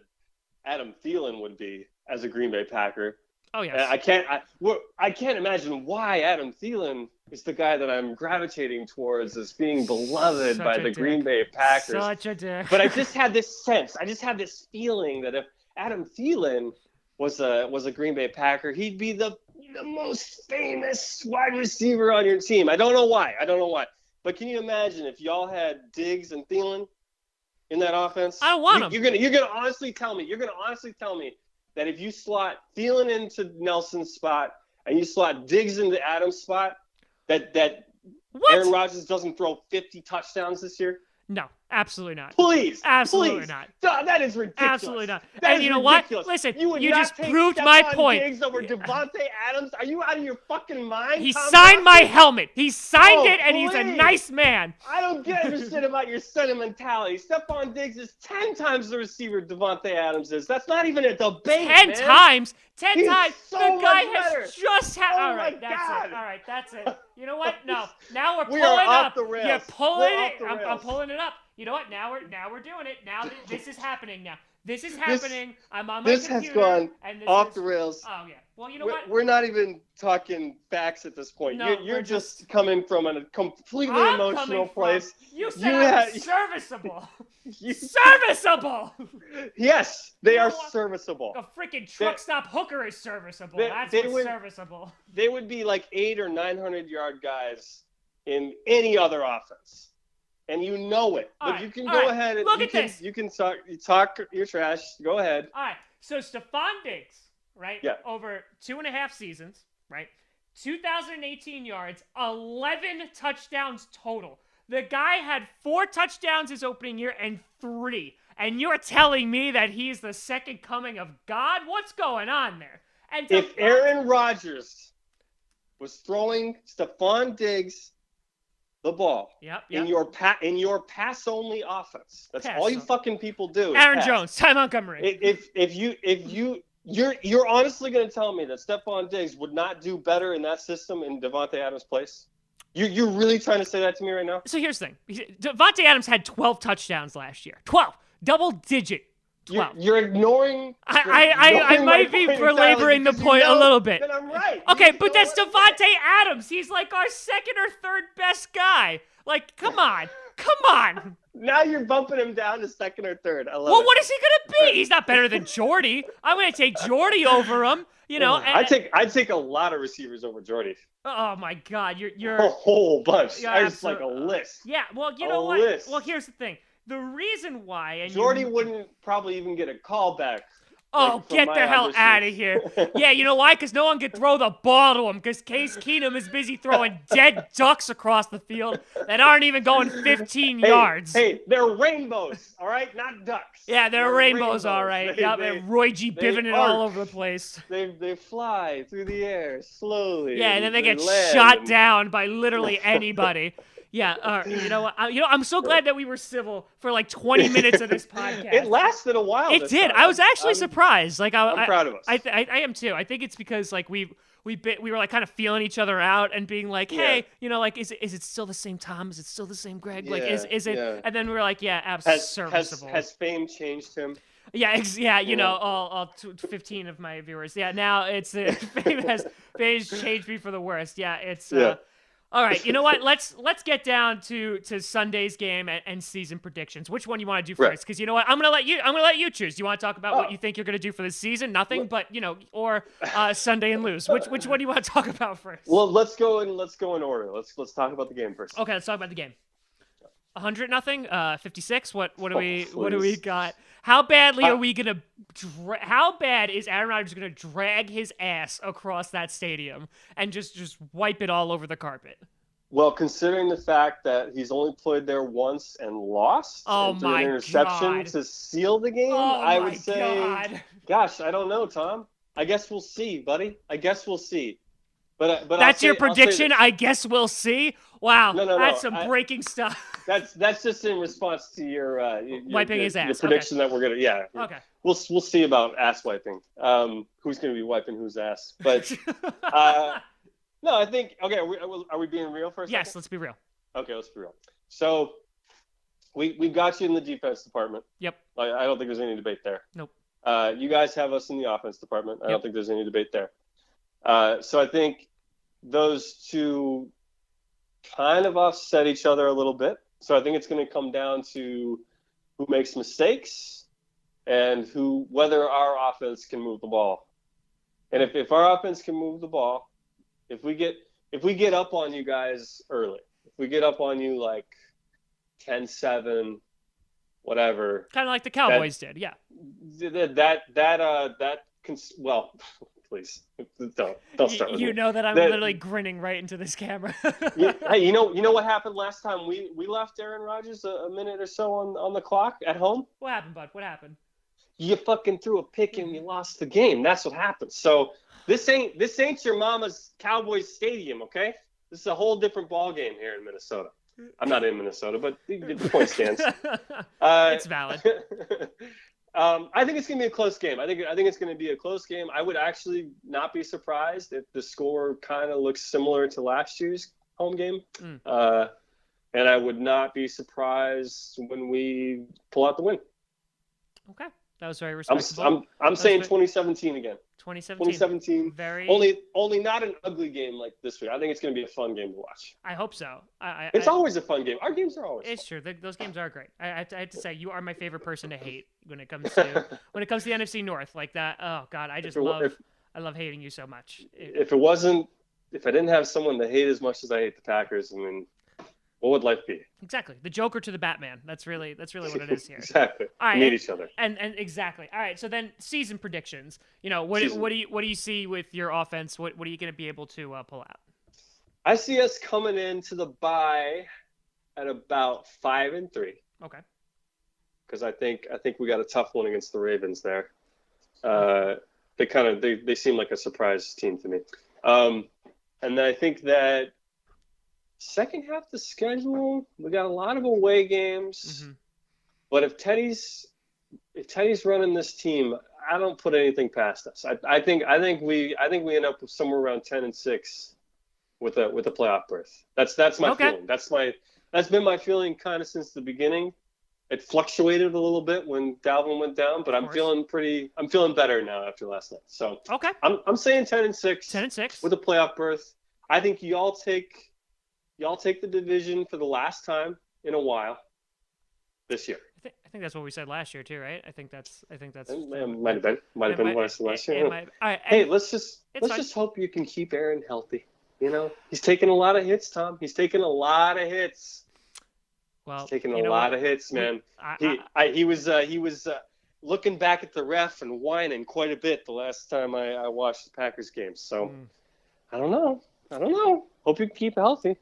Speaker 4: Adam Thielen would be as a Green Bay Packer.
Speaker 3: Oh yes.
Speaker 4: I can't imagine why Adam Thielen is the guy that I'm gravitating towards as being beloved by the Green Bay Packers.
Speaker 3: Such a dick.
Speaker 4: But I just had this sense. I just had this feeling that if Adam Thielen was a Green Bay Packer, he'd be the most famous wide receiver on your team. I don't know why. But can you imagine if y'all had Diggs and Thielen in that offense?
Speaker 3: I don't want them.
Speaker 4: You're gonna honestly tell me that if you slot Thielen into Nelson's spot and you slot Diggs into Adam's spot, that
Speaker 3: What?
Speaker 4: Aaron Rodgers doesn't throw 50 touchdowns this year?
Speaker 3: No, absolutely not.
Speaker 4: Please.
Speaker 3: Absolutely
Speaker 4: please.
Speaker 3: not.
Speaker 4: That is ridiculous.
Speaker 3: Absolutely not.
Speaker 4: That
Speaker 3: And
Speaker 4: is
Speaker 3: you know
Speaker 4: ridiculous.
Speaker 3: what? Listen,
Speaker 4: you
Speaker 3: you
Speaker 4: not
Speaker 3: just
Speaker 4: take
Speaker 3: proved
Speaker 4: Stefon
Speaker 3: my point.
Speaker 4: Diggs over Devontae Adams? Are you out of your fucking mind?
Speaker 3: He
Speaker 4: Tom
Speaker 3: signed my
Speaker 4: Brady?
Speaker 3: helmet. He signed
Speaker 4: Oh,
Speaker 3: it, and he's a
Speaker 4: please.
Speaker 3: nice man.
Speaker 4: I don't give a shit about your sentimentality. Stephon Diggs is 10 times the receiver Devontae Adams is. That's not even a debate,
Speaker 3: 10
Speaker 4: man.
Speaker 3: times. 10
Speaker 4: He's
Speaker 3: times.
Speaker 4: so
Speaker 3: The guy
Speaker 4: much
Speaker 3: has
Speaker 4: better.
Speaker 3: just had.
Speaker 4: Oh
Speaker 3: All right,
Speaker 4: my
Speaker 3: that's
Speaker 4: God.
Speaker 3: it. All right, that's it. You know what? No. Now we're
Speaker 4: We
Speaker 3: pulling
Speaker 4: are off
Speaker 3: up.
Speaker 4: the rails.
Speaker 3: You're pulling
Speaker 4: We're
Speaker 3: it.
Speaker 4: off the
Speaker 3: I'm
Speaker 4: rails.
Speaker 3: pulling it up. You know what? Now we're doing it. Now this is happening. Now this is happening. I'm on my
Speaker 4: This
Speaker 3: computer.
Speaker 4: has gone
Speaker 3: and this
Speaker 4: off
Speaker 3: is,
Speaker 4: the rails.
Speaker 3: Oh yeah. Well, you know what?
Speaker 4: We're not even talking facts at this point.
Speaker 3: No,
Speaker 4: you're
Speaker 3: we're
Speaker 4: just coming from a completely
Speaker 3: I'm
Speaker 4: emotional
Speaker 3: coming from-
Speaker 4: place.
Speaker 3: You said
Speaker 4: You
Speaker 3: I
Speaker 4: had-
Speaker 3: was serviceable.
Speaker 4: You-
Speaker 3: Serviceable.
Speaker 4: Yes, they
Speaker 3: You know
Speaker 4: are
Speaker 3: what?
Speaker 4: serviceable.
Speaker 3: A freaking truck stop hooker is serviceable.
Speaker 4: They-
Speaker 3: That's
Speaker 4: they
Speaker 3: what's
Speaker 4: would-
Speaker 3: serviceable.
Speaker 4: They would be like 800 or 900 yard guys in any other offense, and you know it.
Speaker 3: All
Speaker 4: But
Speaker 3: right,
Speaker 4: you can
Speaker 3: all
Speaker 4: go
Speaker 3: right.
Speaker 4: ahead and
Speaker 3: Look at this.
Speaker 4: You can talk your trash. Go ahead.
Speaker 3: All right. So Stefon Diggs, right?
Speaker 4: Yeah.
Speaker 3: Over 2.5 seasons, right? 2,018 yards, 11 touchdowns total. The guy had 4 touchdowns his opening year and 3. And you're telling me that he's the second coming of God? What's going on there? And
Speaker 4: If Aaron Rodgers was throwing Stefon Diggs the ball
Speaker 3: Yep.
Speaker 4: in your pass only offense, that's
Speaker 3: Pass
Speaker 4: all you
Speaker 3: only.
Speaker 4: fucking people do. is
Speaker 3: Aaron
Speaker 4: pass.
Speaker 3: Jones, Ty Montgomery.
Speaker 4: You're honestly going to tell me that Stefon Diggs would not do better in that system in Devontae Adams' place? You're really trying to say that to me right now?
Speaker 3: So here's the thing. Devontae Adams had 12 touchdowns last year. 12. Double digit. 12.
Speaker 4: You're ignoring.
Speaker 3: I might be belaboring the point a little bit.
Speaker 4: Then I'm right.
Speaker 3: Okay,
Speaker 4: You
Speaker 3: but
Speaker 4: know
Speaker 3: that's
Speaker 4: what?
Speaker 3: Devontae Adams. He's like our second or third best guy. Like, come on. Come on.
Speaker 4: Now you're bumping him down to second or third. I love
Speaker 3: Well,
Speaker 4: it.
Speaker 3: what is he going to be? He's not better than Jordy. I'm going to take Jordy over him. You know,
Speaker 4: I'd take a lot of receivers over Jordy.
Speaker 3: oh my God, you're
Speaker 4: A whole bunch.
Speaker 3: Yeah,
Speaker 4: I just like a list.
Speaker 3: yeah. Well, you know
Speaker 4: A
Speaker 3: what?
Speaker 4: list.
Speaker 3: Well, here's the thing. The reason why, and
Speaker 4: Jordy wouldn't probably even get a call back.
Speaker 3: Oh,
Speaker 4: like, from
Speaker 3: get
Speaker 4: my
Speaker 3: the hell
Speaker 4: understanding.
Speaker 3: out of here. Yeah, you know why? Because no one could throw the ball to him because Case Keenum is busy throwing dead ducks across the field that aren't even going 15 yards.
Speaker 4: Hey, they're rainbows, all right? Not ducks.
Speaker 3: Yeah, they're rainbows, all right. Yep, and Roy G.
Speaker 4: they
Speaker 3: Bivin it all
Speaker 4: arc.
Speaker 3: over the place.
Speaker 4: They fly through the air slowly.
Speaker 3: Yeah, and then they get
Speaker 4: land
Speaker 3: shot
Speaker 4: and-
Speaker 3: down by literally anybody. Yeah, you know what? I'm so glad that we were civil for like 20 minutes of this podcast.
Speaker 4: It lasted a while.
Speaker 3: It
Speaker 4: this
Speaker 3: did.
Speaker 4: time.
Speaker 3: I was actually
Speaker 4: I'm-
Speaker 3: surprised. Like
Speaker 4: I'm proud of us.
Speaker 3: I am too. I think it's because like we were like kind of feeling each other out and being like, hey,
Speaker 4: Yeah.
Speaker 3: you know, like is it still the same Tom? Is it still the same Greg? Like is it?
Speaker 4: Yeah.
Speaker 3: And then we were like, yeah, absolutely
Speaker 4: Has,
Speaker 3: serviceable.
Speaker 4: has fame changed him?
Speaker 3: Yeah, you know,
Speaker 4: Yeah.
Speaker 3: all 15 of my viewers. Yeah, now it's fame has changed me for the worst. Yeah, it's.
Speaker 4: Yeah.
Speaker 3: All right, you know what? Let's get down to Sunday's game and season predictions. Which one you want to do first? Because you know what, I'm gonna let you choose. Do you want to talk about what you think you're gonna do for the season? Nothing, but or Sunday and lose. Which one do you want to talk about first?
Speaker 4: Well, let's go in order. Let's talk about the game first.
Speaker 3: Okay, let's talk about the game. 100-0. 56. What do we got? How badly are we gonna? How bad is Aaron Rodgers gonna drag his ass across that stadium and just wipe it all over the carpet?
Speaker 4: Well, considering the fact that he's only played there once and lost, and threw an interception to seal the game, I would say, gosh, I don't know, Tom. I guess we'll see, buddy. I guess we'll see. But
Speaker 3: that's your prediction. I guess we'll see. Wow,
Speaker 4: no,
Speaker 3: that's some breaking stuff.
Speaker 4: That's just in response to your
Speaker 3: wiping his ass.
Speaker 4: Your prediction that we're gonna
Speaker 3: Okay.
Speaker 4: We'll see about ass wiping. Who's gonna be wiping whose ass? But no, I think are we being real for a second?
Speaker 3: Yes, let's be real.
Speaker 4: Okay, let's be real. So we got you in the defense department.
Speaker 3: Yep.
Speaker 4: I don't think there's any debate there.
Speaker 3: Nope.
Speaker 4: You guys have us in the offense department. I don't think there's any debate there. So I think those two kind of offset each other a little bit. So I think it's going to come down to who makes mistakes and whether our offense can move the ball. And if our offense can move the ball, if we get up on you guys early, if we get up on you like 10-7, whatever,
Speaker 3: kind of like the Cowboys did, yeah.
Speaker 4: Well, please don't start with
Speaker 3: you
Speaker 4: me.
Speaker 3: know that I'm literally grinning right into this camera.
Speaker 4: Hey, you know what happened last time we left Aaron Rodgers a minute or so on the clock at home?
Speaker 3: What happened, bud? What happened?
Speaker 4: You fucking threw a pick and you lost the game. That's what happened. So this ain't your mama's Cowboys stadium, okay? This is a whole different ball game here in Minnesota. I'm not in Minnesota, but the point stands.
Speaker 3: It's valid.
Speaker 4: I think it's going to be a close game. I think it's going to be a close game. I would actually not be surprised if the score kind of looks similar to last year's home game. And I would not be surprised when we pull out the win.
Speaker 3: Okay. That was very respectable.
Speaker 4: I'm saying 2017 again.
Speaker 3: 2017.
Speaker 4: Very. Only not an ugly game like this week. I think it's going to be a fun game to watch.
Speaker 3: I hope so.
Speaker 4: It's always a fun game. Our games are always.
Speaker 3: It's true. Those games are great. I have to say, you are my favorite person to hate when it comes to the NFC North like that. Oh God, I love hating you so much.
Speaker 4: If I didn't have someone to hate as much as I hate the Packers, I mean, what would life be?
Speaker 3: Exactly. The Joker to the Batman. That's really what it is here.
Speaker 4: Exactly.
Speaker 3: All right,
Speaker 4: we need each other.
Speaker 3: And exactly. All right. So then season predictions. What do you see with your offense? What are you going to be able to pull out?
Speaker 4: I see us coming into the bye at about 5-3.
Speaker 3: Okay.
Speaker 4: Because I think we got a tough one against the Ravens there. They seem like a surprise team to me. And then I think that second half of the schedule, we got a lot of away games. Mm-hmm. But if Teddy's running this team, I don't put anything past us. I think we end up somewhere around 10-6 with a playoff berth. That's my feeling. That's been my feeling kind of since the beginning. It fluctuated a little bit when Dalvin went down, but I'm feeling better now after last night. So
Speaker 3: okay,
Speaker 4: I'm saying 10-6.
Speaker 3: 10-6
Speaker 4: with a playoff berth. I think y'all take the division for the last time in a while this year.
Speaker 3: I think that's what we said last year too, right? I think that's.
Speaker 4: It might have been what I said last year. Hey, let's just hope you can keep Aaron healthy. He's taking a lot of hits, Tom. He's taking a lot of hits.
Speaker 3: Well,
Speaker 4: he's taking a lot of hits, man. He was looking back at the ref and whining quite a bit the last time I watched the Packers game. So I don't know. Hope you keep healthy.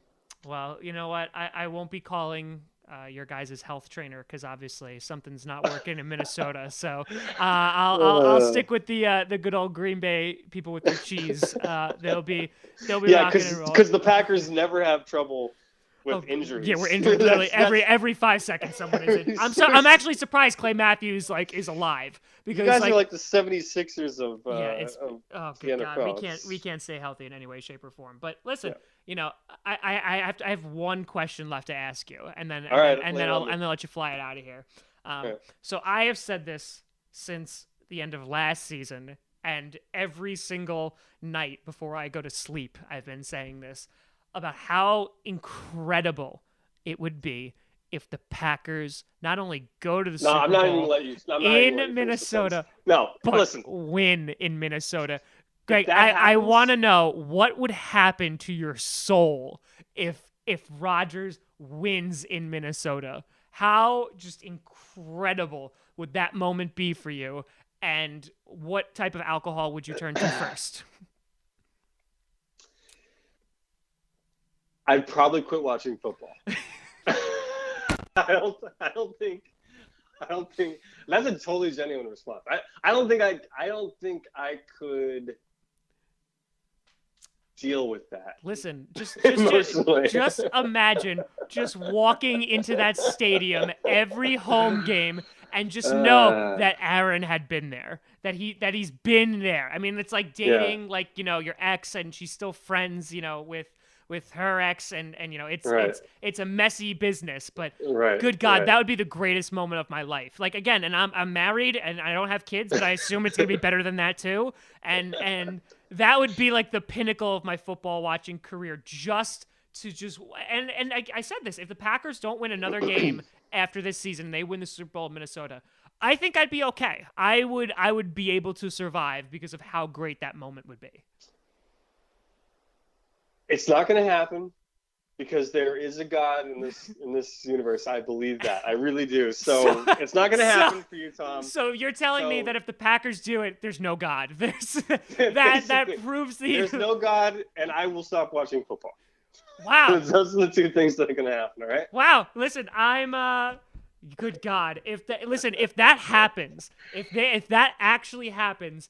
Speaker 3: Well, you know what? I won't be calling your guys' health trainer because obviously something's not working in Minnesota. So I'll stick with the good old Green Bay people with their cheese. They'll be rocking and rolling.
Speaker 4: Because the Packers never have trouble with injuries.
Speaker 3: Yeah, we're injured literally every 5 seconds. Someone is injured. I'm actually surprised Clay Matthews is alive because
Speaker 4: you guys are like the 76ers of
Speaker 3: good God, we can't stay healthy in any way, shape, or form. But listen, I have one question left to ask you, and then I'll let you fly it out of here. So I have said this since the end of last season, and every single night before I go to sleep, I've been saying this. about how incredible it would be if the Packers not only go to the Super
Speaker 4: I'm not even
Speaker 3: Bowl
Speaker 4: gonna let you.
Speaker 3: in Minnesota,
Speaker 4: No,
Speaker 3: but
Speaker 4: listen.
Speaker 3: win in Minnesota. Greg,
Speaker 4: that
Speaker 3: I
Speaker 4: happens-
Speaker 3: want to know what would happen to your soul if Rodgers wins in Minnesota. How just incredible would that moment be for you? And what type of alcohol would you turn to first?
Speaker 4: I'd probably quit watching football. I don't think that's a totally genuine response. I don't think I could deal with that.
Speaker 3: Listen, just
Speaker 4: Emotionally.
Speaker 3: just imagine just walking into that stadium every home game and just know that Aaron had been there, that he's been there. I mean, it's like dating like, your ex and she's still friends, with her ex and it's a messy business, but good God, that would be the greatest moment of my life. Like, again, and I'm married and I don't have kids, but I assume it's gonna be better than that too. And that would be like the pinnacle of my football watching career. I said this, if the Packers don't win another game after this season, they win the Super Bowl in Minnesota, I think I'd be okay. I would be able to survive because of how great that moment would be.
Speaker 4: It's not going to happen because there is a God in this universe. I believe that. I really do. So it's not going to happen for you, Tom.
Speaker 3: So you're telling me that if the Packers do it, there's no God. There's that proves
Speaker 4: there's no God, and I will stop watching football.
Speaker 3: Wow.
Speaker 4: Those are the two things that are going to happen. All right.
Speaker 3: Wow. Listen, I'm good God. If that happens, if that actually happens,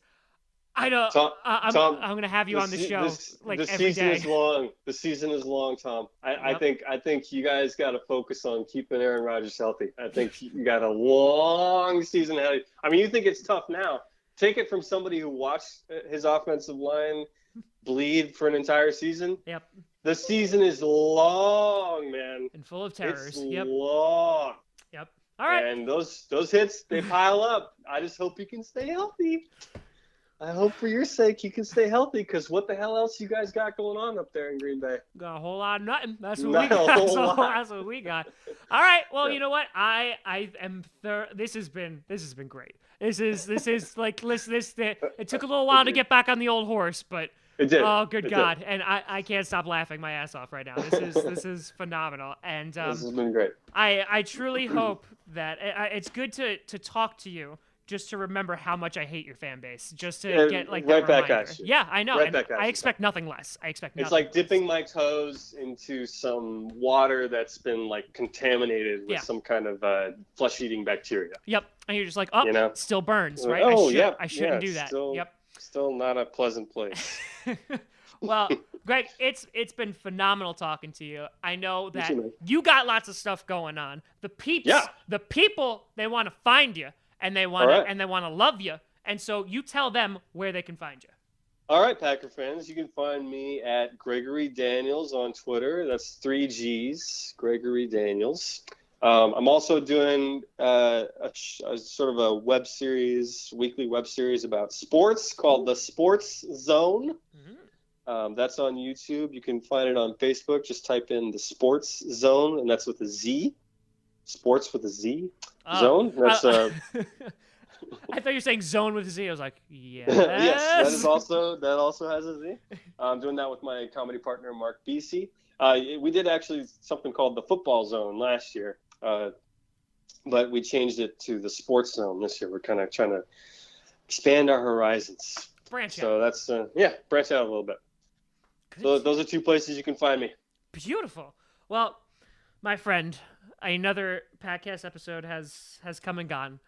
Speaker 3: I know. I'm going to have you on the show every day.
Speaker 4: The season is long. The season is long, Tom. I think you guys got to focus on keeping Aaron Rodgers healthy. I think you got a long season ahead of you. I mean, you think it's tough now. Take it from somebody who watched his offensive line bleed for an entire season.
Speaker 3: Yep.
Speaker 4: The season is long, man.
Speaker 3: And full of terrors.
Speaker 4: It's
Speaker 3: yep.
Speaker 4: long.
Speaker 3: Yep. All right.
Speaker 4: And those hits, they pile up. I just hope you can stay healthy. I hope for your sake you can stay healthy, because what the hell else you guys got going on up there in Green Bay?
Speaker 3: Got a whole lot of nothing. That's what we got. That's what we got. All right. Well, you know what? I am. This has been great. This is like it took a little while to get back on the old horse, but
Speaker 4: it did.
Speaker 3: Oh, good God! And I can't stop laughing my ass off right now. This is phenomenal. And
Speaker 4: this has been great.
Speaker 3: I truly hope that it's good to talk to you. Just to remember how much I hate your fan base, just to get like that
Speaker 4: right back
Speaker 3: reminder.
Speaker 4: at you.
Speaker 3: Yeah, I know.
Speaker 4: Right
Speaker 3: And
Speaker 4: back at
Speaker 3: I
Speaker 4: you.
Speaker 3: expect nothing less.
Speaker 4: It's like dipping my toes into some water that's been like contaminated with some kind of flesh-eating bacteria.
Speaker 3: Yep, and you're just like, still burns, right? I shouldn't do that.
Speaker 4: Still not a pleasant place.
Speaker 3: Well, Greg, it's been phenomenal talking to you. I know that you got lots of stuff going on. The people, they want to find you. And they want to love you, and so you tell them where they can find you.
Speaker 4: All right, Packer fans, you can find me at Greggory Daniels on Twitter. That's 3 G's, Greggory Daniels. I'm also doing a sort of a weekly web series about sports called The Sports Zone. Mm-hmm. That's on YouTube. You can find it on Facebook. Just type in The Sports Zone, and that's with a Z. Sports with a Z. Zone. That's
Speaker 3: I thought you were saying zone with a Z. I was like, yes.
Speaker 4: Yes, that also has a Z. I'm doing that with my comedy partner Mark Beasy. We did actually something called the Football Zone last year, but we changed it to the Sports Zone this year. We're kind of trying to expand our horizons.
Speaker 3: Branch out.
Speaker 4: So that's branch out a little bit. So those are 2 places you can find me.
Speaker 3: Beautiful. Well, my friend, another Packast episode has come and gone,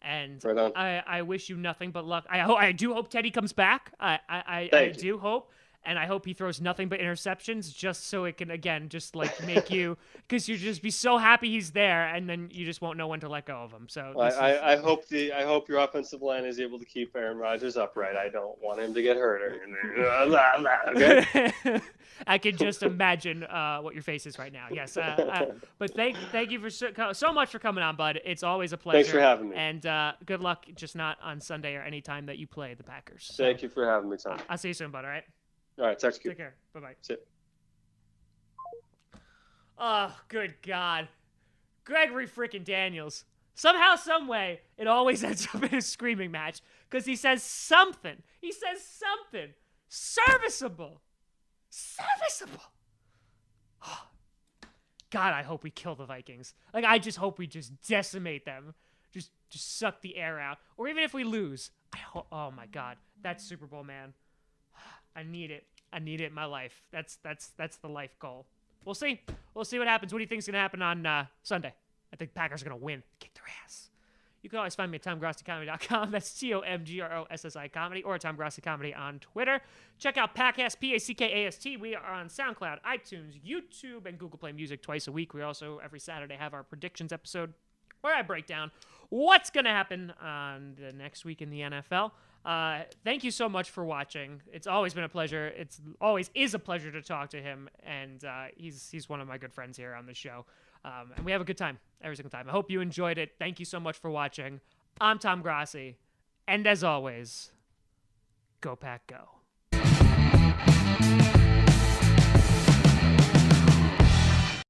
Speaker 3: and
Speaker 4: right on.
Speaker 3: I wish you nothing but luck. I do hope Teddy comes back. I do hope, and I hope he throws nothing but interceptions, just so it can again just like make you, because you just be so happy he's there, and then you just won't know when to let go of him. So
Speaker 4: I hope your offensive line is able to keep Aaron Rodgers upright. I don't want him to get hurt. Okay.
Speaker 3: I can just imagine what your face is right now. Yes, but thank you for so much for coming on, bud. It's always a pleasure.
Speaker 4: Thanks for having me.
Speaker 3: And good luck, just not on Sunday or any time that you play the Packers.
Speaker 4: Thank you for having me, Tom.
Speaker 3: I'll see you soon, bud. All right.
Speaker 4: All right. Talk to you.
Speaker 3: Take care. Bye-bye.
Speaker 4: See you.
Speaker 3: Oh, good God. Greggory freaking Daniels. Somehow, someway, it always ends up in a screaming match because he says something. He says something serviceable. Serviceable. Oh, God, I hope we kill the Vikings. Like, I just hope we just decimate them. Just suck the air out. Or even if we lose, oh my God, that Super Bowl, man. I need it. I need it in my life. That's the life goal. We'll see. We'll see what happens. What do you think is going to happen on Sunday? I think Packers are going to win. Kick their ass. You can always find me at TomGrossiComedy.com. That's TomGrossi Comedy, or Tom Grossi Comedy on Twitter. Check out Packast, Packast. We are on Soundcloud, iTunes, YouTube, and Google Play Music twice a week. We also, every Saturday, have our predictions episode where I break down what's going to happen on the next week in the NFL. Thank you so much for watching. It's always been a pleasure. It's always is a pleasure to talk to him, and he's one of my good friends here on the show. And we have a good time every single time. I hope you enjoyed it. Thank you so much for watching. I'm Tom Grossi, and as always, go Pack Go.